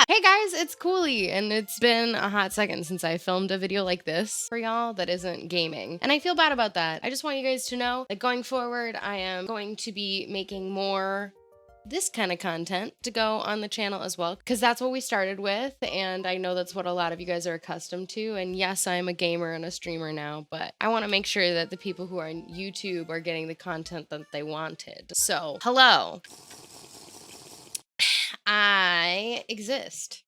Hey guys, it's Coolie, and it's been a hot second since I filmed a video like this for y'all that isn't gaming. And I feel bad about that. I just want you guys to know that going forward, I am going to be making more this kind of content to go on the channel as well, because that's what we started with, and I know that's what a lot of you guys are accustomed to. And yes, I'm a gamer and a streamer now, but I want to make sure that the people who are on YouTube are getting the content that they wanted. So, hello. I exist.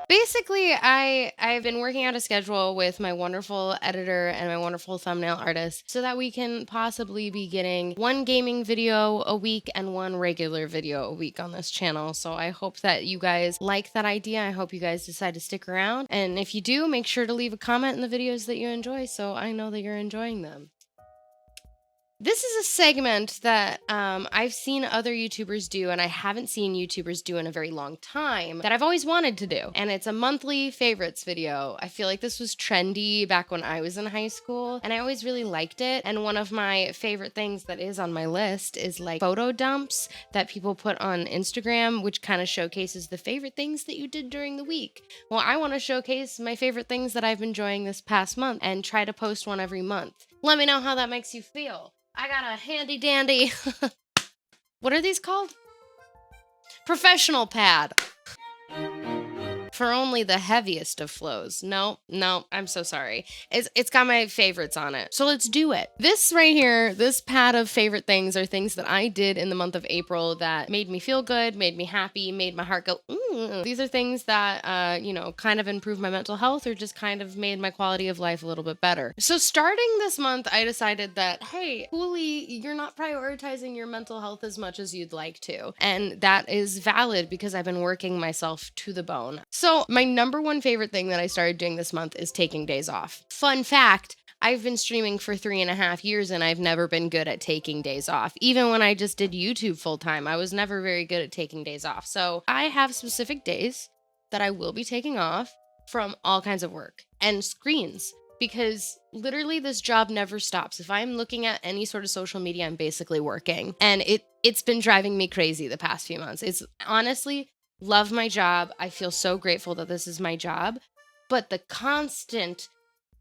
Basically, I've been working out a schedule with my wonderful editor and my wonderful thumbnail artist so that we can possibly be getting one gaming video a week and one regular video a week on this channel. So I hope that you guys like that idea. I hope you guys decide to stick around. And if you do, make sure to leave a comment in the videos that you enjoy so I know that you're enjoying them. This is a segment that I've seen other YouTubers do, and I haven't seen YouTubers do in a very long time, that I've always wanted to do. And it's a monthly favorites video. I feel like this was trendy back when I was in high school, and I always really liked it. And one of my favorite things that is on my list is like photo dumps that people put on Instagram, which kind of showcases the favorite things that you did during the week. Well, I want to showcase my favorite things that I've been enjoying this past month and try to post one every month. Let me know how that makes you feel. I got a handy dandy, what are these called? Professional pad. For only the heaviest of flows. No, I'm so sorry. It's got my favorites on it. So let's do it. This right here, this pad of favorite things are things that I did in the month of April that made me feel good, made me happy, made my heart go, ooh. These are things that, kind of improved my mental health or just kind of made my quality of life a little bit better. So starting this month, I decided that, hey, Coolie, you're not prioritizing your mental health as much as you'd like to. And that is valid because I've been working myself to the bone. So my number one favorite thing that I started doing this month is taking days off. Fun fact, I've been streaming for 3.5 years and I've never been good at taking days off. Even when I just did YouTube full time, I was never very good at taking days off. So I have specific days that I will be taking off from all kinds of work and screens, because literally this job never stops. If I'm looking at any sort of social media, I'm basically working, and it's been driving me crazy the past few months. It's honestly, love my job. I feel so grateful that this is my job, but the constant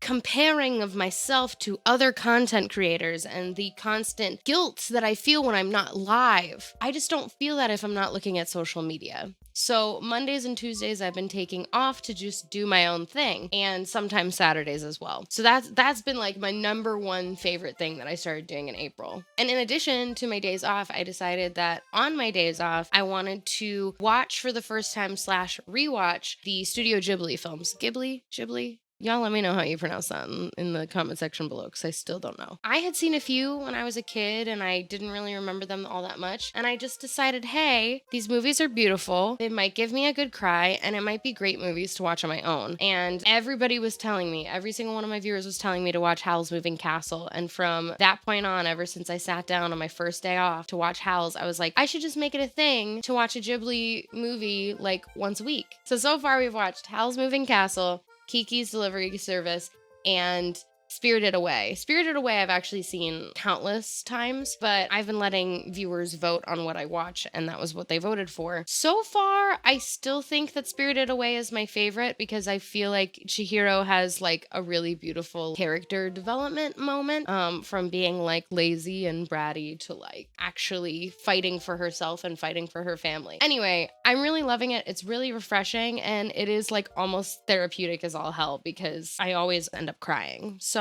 comparing of myself to other content creators and the constant guilt that I feel when I'm not live, I just don't feel that if I'm not looking at social media. So Mondays and Tuesdays I've been taking off to just do my own thing, and sometimes Saturdays as well. So that's been like my number one favorite thing that I started doing in April. And in addition to my days off, I decided that on my days off, I wanted to watch for the first time / rewatch the Studio Ghibli films. Ghibli? Y'all let me know how you pronounce that in the comment section below, because I still don't know. I had seen a few when I was a kid, and I didn't really remember them all that much. And I just decided, hey, these movies are beautiful. They might give me a good cry, and it might be great movies to watch on my own. And everybody was telling me, every single one of my viewers was telling me to watch Howl's Moving Castle. And from that point on, ever since I sat down on my first day off to watch Howl's, I was like, I should just make it a thing to watch a Ghibli movie like once a week. So far we've watched Howl's Moving Castle, Kiki's Delivery Service, and Spirited Away. Spirited Away I've actually seen countless times, but I've been letting viewers vote on what I watch, and that was what they voted for. So far, I still think that Spirited Away is my favorite because I feel like Chihiro has like a really beautiful character development moment, from being like lazy and bratty to like actually fighting for herself and fighting for her family. Anyway, I'm really loving it. It's really refreshing, and it is like almost therapeutic as all hell because I always end up crying. So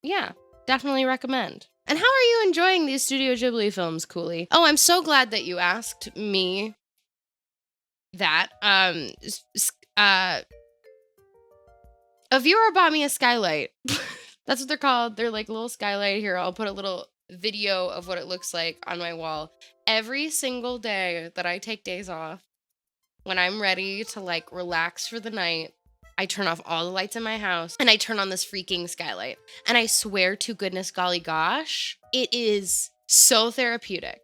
yeah, definitely recommend. And how are you enjoying these Studio Ghibli films, Coolie? Oh, I'm so glad that you asked me that. A viewer bought me a skylight. That's what they're called. They're like a little skylight. Here, I'll put a little video of what it looks like on my wall. Every single day that I take days off, when I'm ready to like relax for the night, I turn off all the lights in my house and I turn on this freaking skylight. And I swear to goodness golly gosh, it is so therapeutic.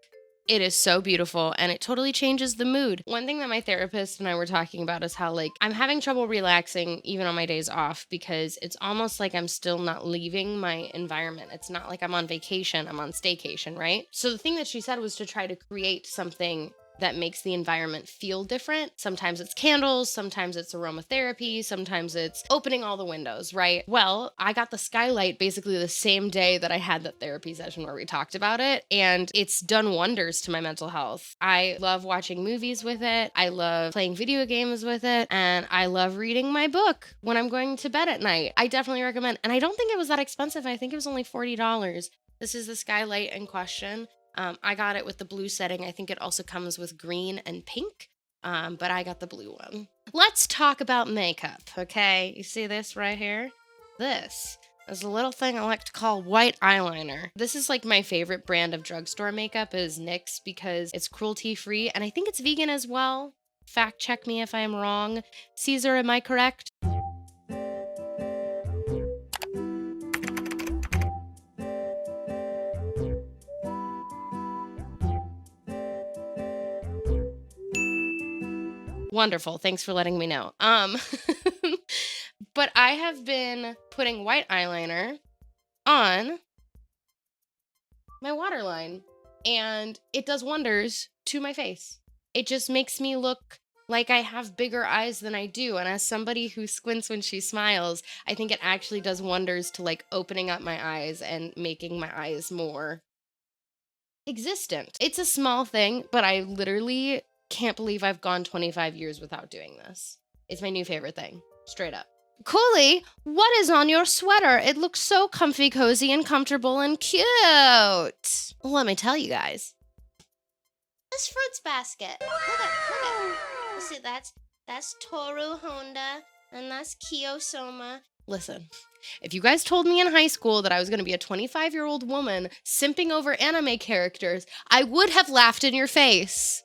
It is so beautiful, and it totally changes the mood. One thing that my therapist and I were talking about is how like I'm having trouble relaxing even on my days off because it's almost like I'm still not leaving my environment. It's not like I'm on vacation, I'm on staycation, right? So the thing that she said was to try to create something that makes the environment feel different. Sometimes it's candles, sometimes it's aromatherapy, sometimes it's opening all the windows, right? Well, I got the skylight basically the same day that I had that therapy session where we talked about it, and it's done wonders to my mental health. I love watching movies with it, I love playing video games with it, and I love reading my book when I'm going to bed at night. I definitely recommend, and I don't think it was that expensive. I think it was only $40. This is the skylight in question. I got it with the blue setting. I think it also comes with green and pink, but I got the blue one. Let's talk about makeup, okay? You see this right here? This is a little thing I like to call white eyeliner. This is like my favorite brand of drugstore makeup is NYX because it's cruelty-free, and I think it's vegan as well. Fact check me if I am wrong. Caesar, am I correct? Wonderful. Thanks for letting me know. But I have been putting white eyeliner on my waterline, and it does wonders to my face. It just makes me look like I have bigger eyes than I do. And as somebody who squints when she smiles, I think it actually does wonders to like opening up my eyes and making my eyes more existent. It's a small thing, but I literally can't believe I've gone 25 years without doing this. It's my new favorite thing, straight up. Cooley, what is on your sweater? It looks so comfy, cozy, and comfortable and cute. Let me tell you guys. This fruits basket. Look at. See, that's Toru Honda, and that's Kiyosoma. Listen, if you guys told me in high school that I was going to be a 25-year-old woman simping over anime characters, I would have laughed in your face.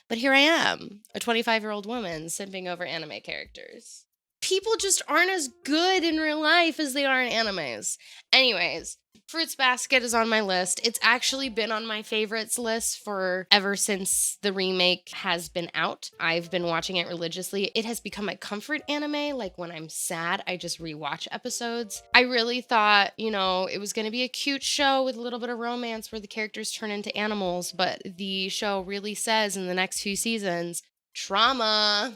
But here I am, a 25-year-old woman simping over anime characters. People just aren't as good in real life as they are in animes. Anyways, Fruits Basket is on my list. It's actually been on my favorites list for ever since the remake has been out. I've been watching it religiously. It has become my comfort anime. Like when I'm sad, I just rewatch episodes. I really thought, it was going to be a cute show with a little bit of romance where the characters turn into animals, but the show really says in the next few seasons, trauma.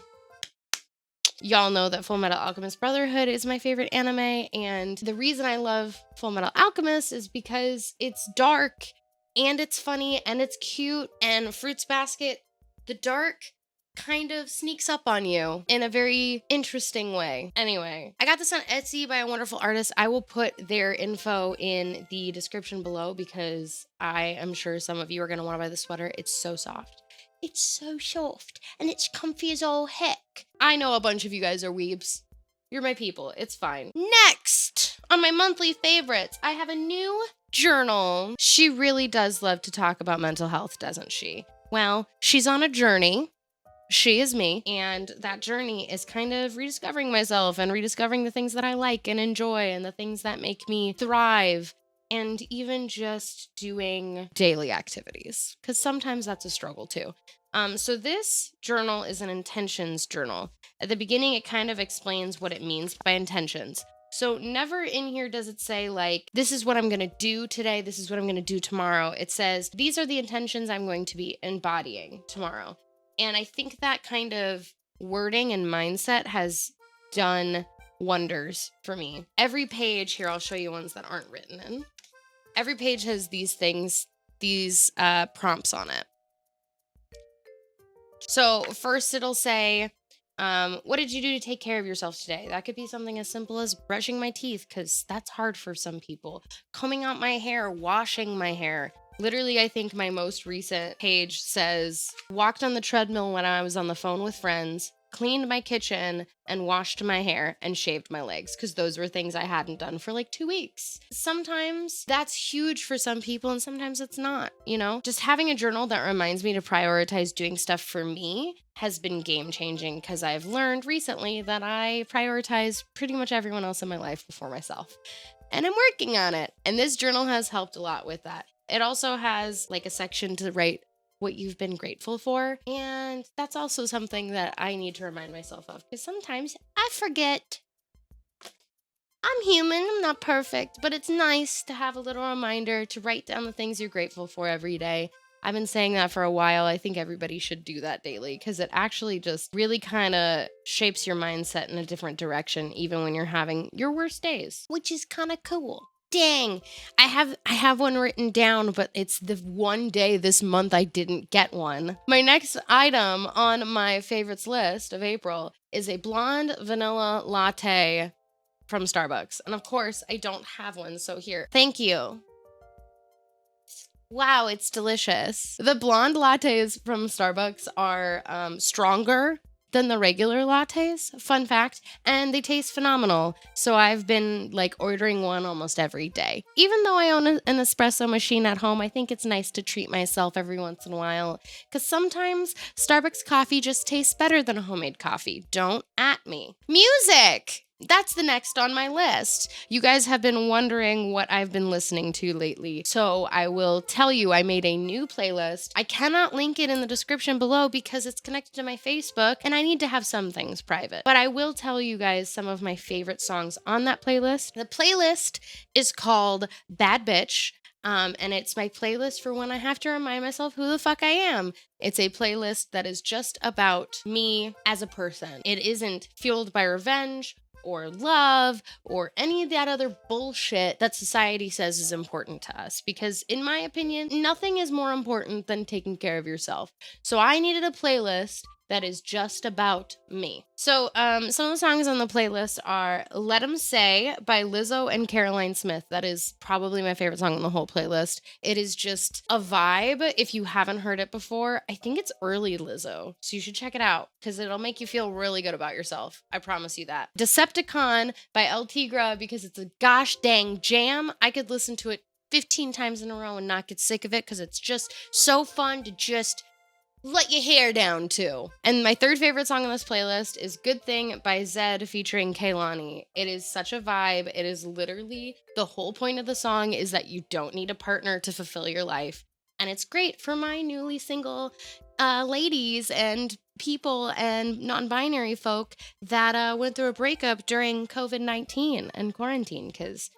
Y'all know that Full Metal Alchemist Brotherhood is my favorite anime, and the reason I love Full Metal Alchemist is because it's dark, and it's funny, and it's cute, and Fruits Basket, the dark kind of sneaks up on you in a very interesting way. Anyway, I got this on Etsy by a wonderful artist. I will put their info in the description below because I am sure some of you are going to want to buy the sweater. It's so soft. It's so soft, and it's comfy as all heck. I know a bunch of you guys are weebs. You're my people. It's fine. Next, on my monthly favorites, I have a new journal. She really does love to talk about mental health, doesn't she? Well, she's on a journey. She is me, and that journey is kind of rediscovering myself and rediscovering the things that I like and enjoy and the things that make me thrive. And even just doing daily activities, because sometimes that's a struggle too. So this journal is an intentions journal. At the beginning, it kind of explains what it means by intentions. So never in here does it say like, this is what I'm going to do today. This is what I'm going to do tomorrow. It says, these are the intentions I'm going to be embodying tomorrow. And I think that kind of wording and mindset has done wonders for me. Every page here, I'll show you ones that aren't written in. Every page has these things, these prompts on it. So first it'll say, what did you do to take care of yourself today? That could be something as simple as brushing my teeth, because that's hard for some people. Combing out my hair, washing my hair. Literally, I think my most recent page says, walked on the treadmill when I was on the phone with friends, cleaned my kitchen, and washed my hair and shaved my legs, because those were things I hadn't done for like 2 weeks. Sometimes that's huge for some people and sometimes it's not, Just having a journal that reminds me to prioritize doing stuff for me has been game changing, because I've learned recently that I prioritize pretty much everyone else in my life before myself. And I'm working on it. And this journal has helped a lot with that. It also has like a section to write what you've been grateful for. And that's also something that I need to remind myself of, because sometimes I forget. I'm human, I'm not perfect, but it's nice to have a little reminder to write down the things you're grateful for every day. I've been saying that for a while. I think everybody should do that daily because it actually just really kind of shapes your mindset in a different direction, even when you're having your worst days, which is kind of cool. Dang, I have one written down, but it's the one day this month I didn't get one. My next item on my favorites list of April is a blonde vanilla latte from Starbucks. And of course, I don't have one, so here. Thank you. Wow, it's delicious. The blonde lattes from Starbucks are stronger than the regular lattes, fun fact, and they taste phenomenal. So I've been like ordering one almost every day. Even though I own an espresso machine at home, I think it's nice to treat myself every once in a while because sometimes Starbucks coffee just tastes better than a homemade coffee. Don't at me. Music! That's the next on my list. You guys have been wondering what I've been listening to lately. So I will tell you, I made a new playlist. I cannot link it in the description below because it's connected to my Facebook and I need to have some things private. But I will tell you guys some of my favorite songs on that playlist. The playlist is called Bad Bitch. And it's my playlist for when I have to remind myself who the fuck I am. It's a playlist that is just about me as a person. It isn't fueled by revenge or love or any of that other bullshit that society says is important to us. Because in my opinion, nothing is more important than taking care of yourself. So I needed a playlist that is just about me. So some of the songs on the playlist are Let 'Em Say by Lizzo and Caroline Smith. That is probably my favorite song on the whole playlist. It is just a vibe. If you haven't heard it before, I think it's early Lizzo. So you should check it out because it'll make you feel really good about yourself. I promise you that. Decepticon by El Tigra because it's a gosh dang jam. I could listen to it 15 times in a row and not get sick of it because it's just so fun to just let your hair down too. And my third favorite song on this playlist is Good Thing by Zed featuring Kehlani. It is such a vibe. It is literally the whole point of the song is that you don't need a partner to fulfill your life. And it's great for my newly single ladies and people and non-binary folk that went through a breakup during COVID-19 and quarantine because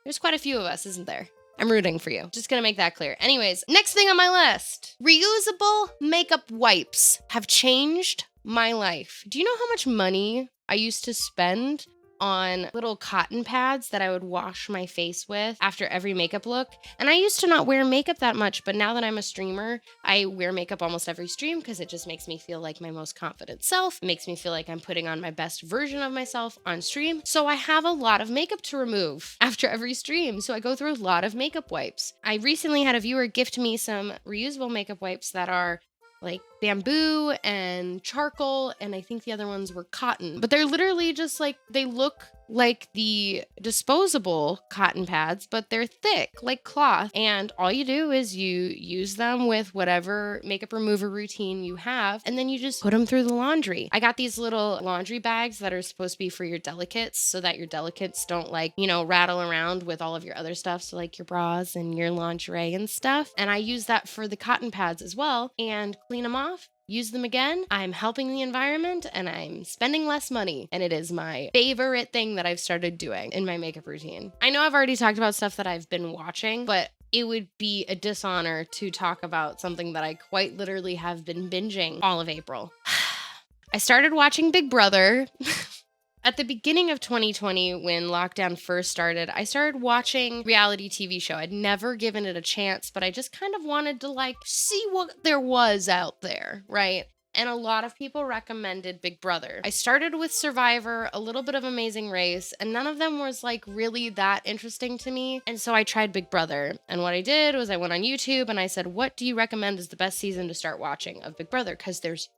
there's quite a few of us, isn't there? I'm rooting for you. Just gonna make that clear. Anyways, next thing on my list. Reusable makeup wipes have changed my life. Do you know how much money I used to spend on little cotton pads that I would wash my face with after every makeup look? And I used to not wear makeup that much, but now that I'm a streamer, I wear makeup almost every stream because it just makes me feel like my most confident self. It makes me feel like I'm putting on my best version of myself on stream. So I have a lot of makeup to remove after every stream. So I go through a lot of makeup wipes. I recently had a viewer gift me some reusable makeup wipes that are like bamboo and charcoal, and I think the other ones were cotton. But they're literally just like, they look like the disposable cotton pads, but they're thick, like cloth. And all you do is you use them with whatever makeup remover routine you have, and then you just put them through the laundry. I got these little laundry bags that are supposed to be for your delicates so that your delicates don't like, you know, rattle around with all of your other stuff. So like your bras and your lingerie and stuff. And I use that for the cotton pads as well and clean them off. Use them again. I'm helping the environment and I'm spending less money. And it is my favorite thing that I've started doing in my makeup routine. I know I've already talked about stuff that I've been watching, but it would be a dishonor to talk about something that I quite literally have been binging all of April. I started watching Big Brother. At the beginning of 2020, when lockdown first started, I started watching reality TV show. I'd never given it a chance, but I just kind of wanted to like see what there was out there, right? And a lot of people recommended Big Brother. I started with Survivor, a little bit of Amazing Race, and none of them was like really that interesting to me. And so I tried Big Brother. And what I did was I went on YouTube and I said, what do you recommend is the best season to start watching of Big Brother? Because there's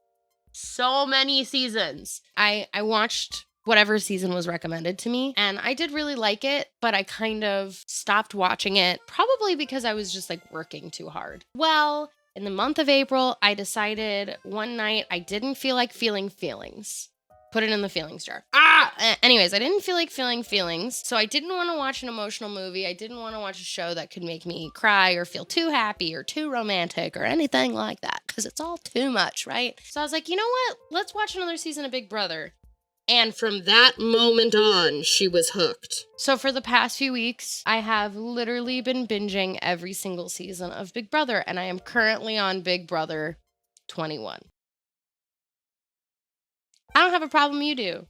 so many seasons. I watched whatever season was recommended to me. And I did really like it, but I kind of stopped watching it, probably because I was just like working too hard. Well, in the month of April, I decided one night I didn't feel like feeling feelings. Put it in the feelings jar. Anyways, I didn't feel like feeling feelings, so I didn't want to watch an emotional movie. I didn't want to watch a show that could make me cry or feel too happy or too romantic or anything like that, because it's all too much, right? So I was like, you know what? Let's watch another season of Big Brother. And from that moment on, she was hooked. So for the past few weeks, I have literally been binging every single season of Big Brother, and I am currently on Big Brother 21. I don't have a problem, you do.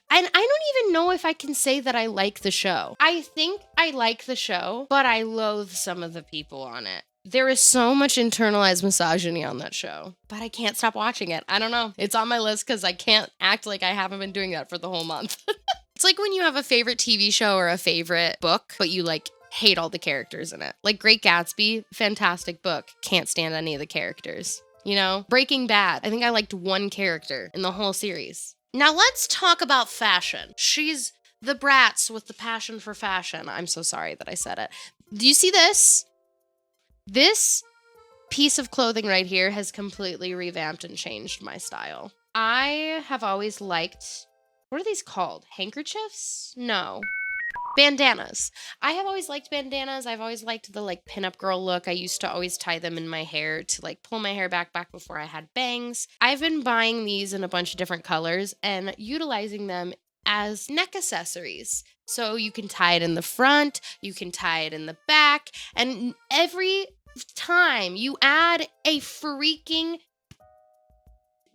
And I don't even know if I can say that I like the show. I think I like the show, but I loathe some of the people on it. There is so much internalized misogyny on that show, but I can't stop watching it. I don't know. It's on my list because I can't act like I haven't been doing that for the whole month. It's like when you have a favorite TV show or a favorite book, but you like hate all the characters in it. Like Great Gatsby, fantastic book. Can't stand any of the characters. You know? Breaking Bad, I think I liked one character in the whole series. Now let's talk about fashion. She's the brats with the passion for fashion. I'm so sorry that I said it. Do you see this? This piece of clothing right here has completely revamped and changed my style. I have always liked, what are these called? Handkerchiefs? No. Bandanas. I have always liked bandanas. I've always liked the like pinup girl look. I used to always tie them in my hair to like pull my hair back before I had bangs. I've been buying these in a bunch of different colors and utilizing them as neck accessories. So you can tie it in the front, you can tie it in the back, and every time you add a freaking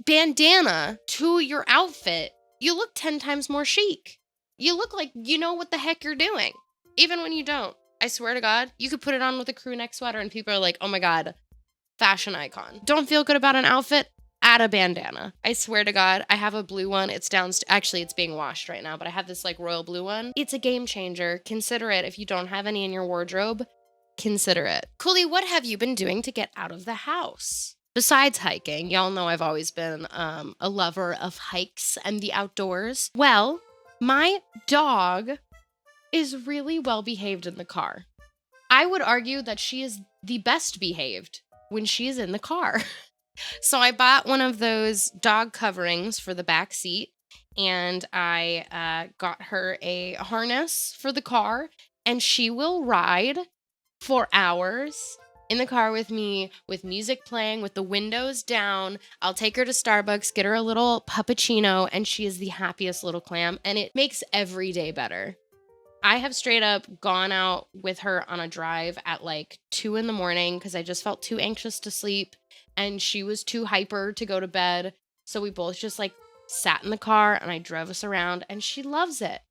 bandana to your outfit, you look 10 times more chic. You look like you know what the heck you're doing, even when you don't. I swear to God, you could put it on with a crew neck sweater and people are like, oh my God, fashion icon. Don't feel good about an outfit? Add a bandana. I swear to God, I have a blue one. It's downstairs. Actually, it's being washed right now, but I have this like royal blue one. It's a game changer. Consider it. If you don't have any in your wardrobe, consider it. Coolie, what have you been doing to get out of the house? Besides hiking, y'all know I've always been a lover of hikes and the outdoors. Well, my dog is really well behaved in the car. I would argue that she is the best behaved when she is in the car. So I bought one of those dog coverings for the back seat, and I got her a harness for the car, and she will ride for hours in the car with me, with music playing, with the windows down. I'll take her to Starbucks, get her a little puppuccino, and she is the happiest little clam, and it makes every day better. I have straight up gone out with her on a drive at like 2 a.m. because I just felt too anxious to sleep and she was too hyper to go to bed. So we both just like sat in the car and I drove us around and she loves it.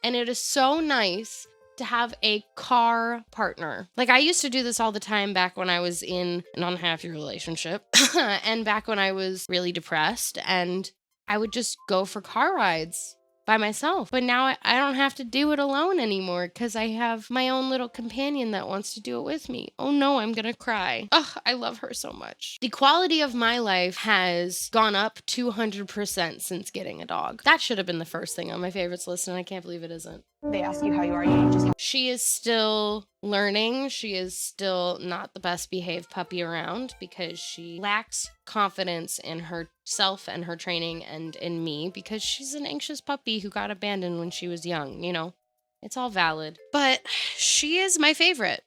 And it is so nice to have a car partner. Like I used to do this all the time back when I was in an unhappy relationship and back when I was really depressed, and I would just go for car rides by myself. But now I don't have to do it alone anymore because I have my own little companion that wants to do it with me. Oh no, I'm gonna cry. Ugh, I love her so much. The quality of my life has gone up 200% since getting a dog. That should have been the first thing on my favorites list, and I can't believe it isn't. They ask you how you are, you just... She is still learning. She is still not the best behaved puppy around because she lacks confidence in herself and her training and in me because she's an anxious puppy who got abandoned when she was young, you know? It's all valid. But she is my favorite.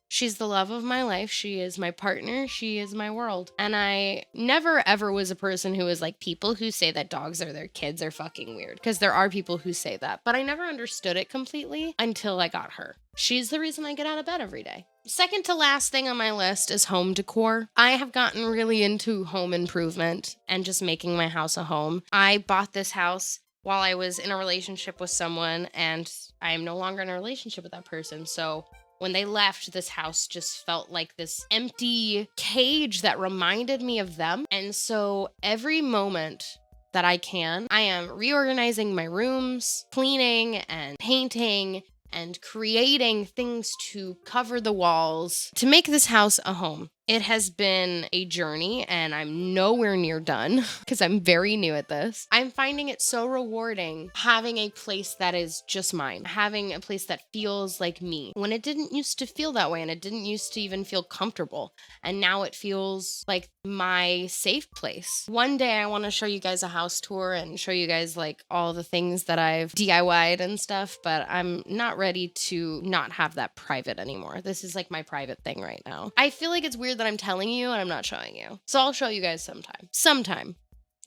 She's the love of my life. She is my partner. She is my world. And I never ever was a person who was like, people who say that dogs are their kids are fucking weird. Because there are people who say that. But I never understood it completely until I got her. She's the reason I get out of bed every day. Second to last thing on my list is home decor. I have gotten really into home improvement and just making my house a home. I bought this house while I was in a relationship with someone, and I am no longer in a relationship with that person. So when they left, this house just felt like this empty cage that reminded me of them. And so every moment that I can, I am reorganizing my rooms, cleaning and painting and creating things to cover the walls to make this house a home. It has been a journey and I'm nowhere near done because I'm very new at this. I'm finding it so rewarding having a place that is just mine, having a place that feels like me when it didn't used to feel that way and it didn't used to even feel comfortable. And now it feels like my safe place. One day I want to show you guys a house tour and show you guys like all the things that I've DIY'd and stuff, but I'm not ready to not have that private anymore. This is like my private thing right now. I feel like it's weird that I'm telling you and I'm not showing you. So I'll show you guys sometime.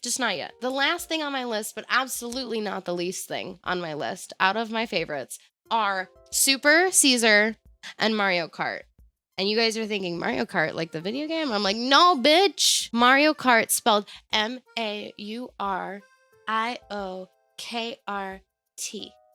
Just not yet. The last thing on my list, but absolutely not the least thing on my list, out of my favorites, are Super Caesar and Mario Kart. And you guys are thinking, Mario Kart, like the video game? I'm like, no, bitch. Mario Kart spelled Mauriokrt.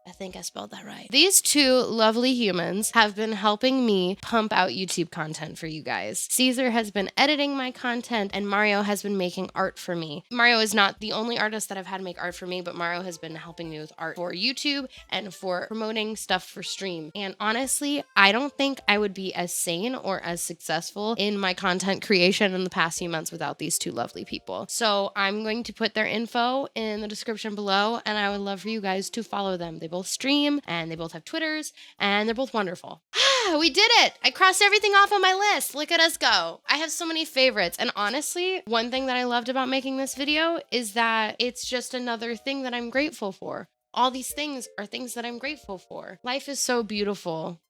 I think I spelled that right. These two lovely humans have been helping me pump out YouTube content for you guys. Caesar has been editing my content, and Mario has been making art for me. Mario is not the only artist that I've had make art for me, but Mario has been helping me with art for YouTube and for promoting stuff for stream. And honestly, I don't think I would be as sane or as successful in my content creation in the past few months without these two lovely people. So I'm going to put their info in the description below, and I would love for you guys to follow them. They both stream and they both have Twitters and they're both wonderful. We did it! I crossed everything off on my list. Look at us go. I have so many favorites. And honestly, one thing that I loved about making this video is that it's just another thing that I'm grateful for. All these things are things that I'm grateful for. Life is so beautiful.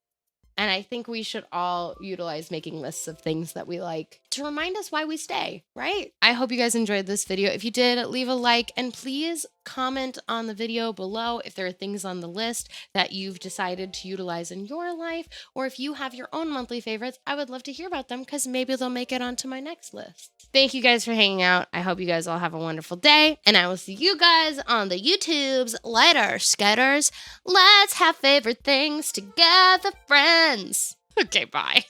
And I think we should all utilize making lists of things that we like to remind us why we stay, right? I hope you guys enjoyed this video. If you did, leave a like and please comment on the video below if there are things on the list that you've decided to utilize in your life, or if you have your own monthly favorites, I would love to hear about them because maybe they'll make it onto my next list. Thank you guys for hanging out. I hope you guys all have a wonderful day, and I will see you guys on the YouTubes later, skaters. Let's have favorite things together, friends. Okay, bye.